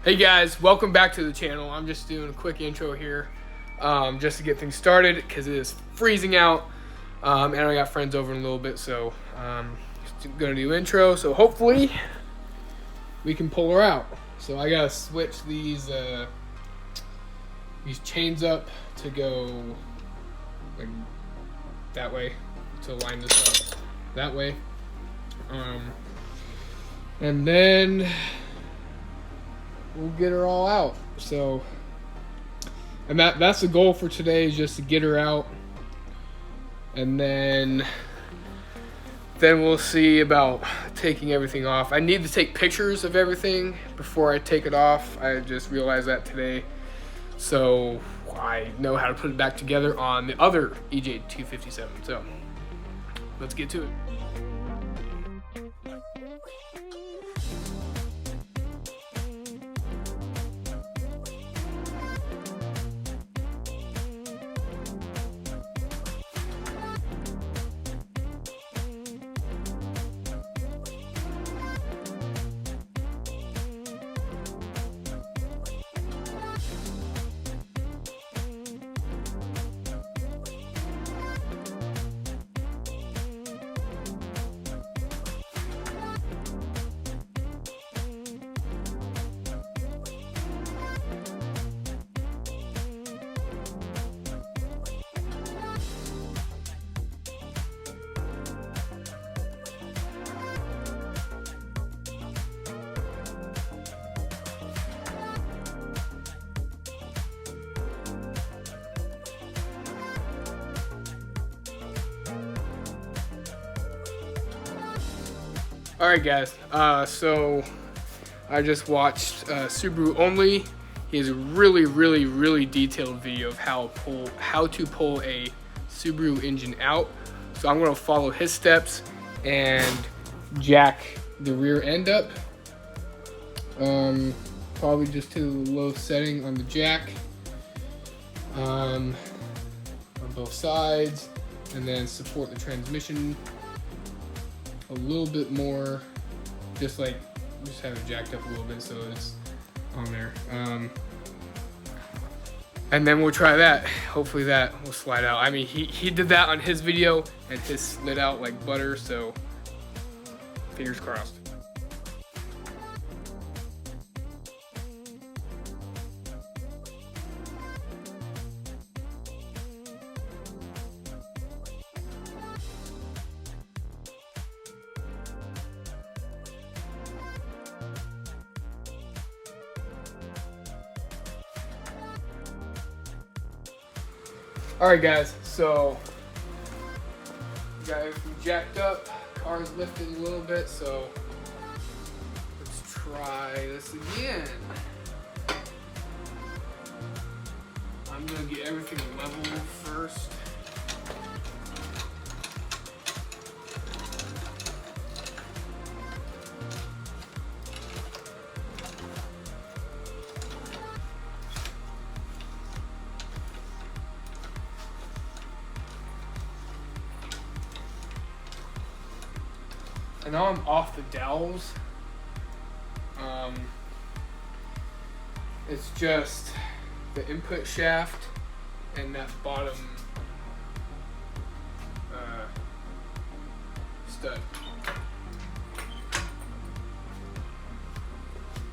Hey guys, welcome back to the channel. I'm just doing a quick intro here just to get things started because it is freezing out and I got friends over in a little bit, so just gonna do intro. So hopefully we can pull her out. So I gotta switch these chains up to go like that way to line this up that way, and then we'll get her all out. So, and that's the goal for today, is just to get her out, and then we'll see about taking everything off. I need to take pictures of everything before I take it off. I just realized that today, so I know how to put it back together on the other EJ257. So let's get to it. Alright guys, so I just watched Subaru Only. He has a really detailed video of how to pull a Subaru engine out. So I'm going to follow his steps and jack the rear end up. Probably just to the low setting on the jack on both sides, and then support the transmission a little bit more, just have it jacked up a little bit so it's on there. And then we'll try that. Hopefully that will slide out. I mean, he did that on his video and his slid out like butter, so fingers crossed. Alright guys, so we got everything jacked up, car's lifted a little bit, so let's try this again. I'm gonna get everything level first. And now I'm off the dowels. It's just the input shaft and that bottom stud.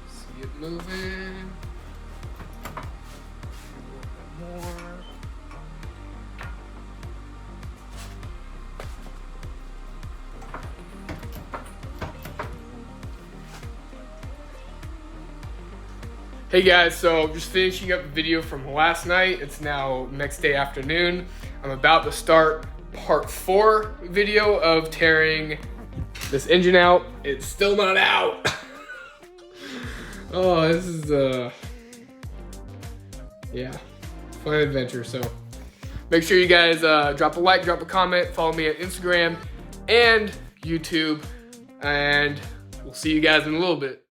See it moving. A little bit more. Hey guys, so just finishing up the video from last night. It's now next day afternoon. I'm about to start part 4 video of tearing this engine out. It's still not out. Oh, this is yeah, fun adventure. So make sure you guys drop a like, drop a comment, follow me on Instagram and YouTube, and we'll see you guys in a little bit.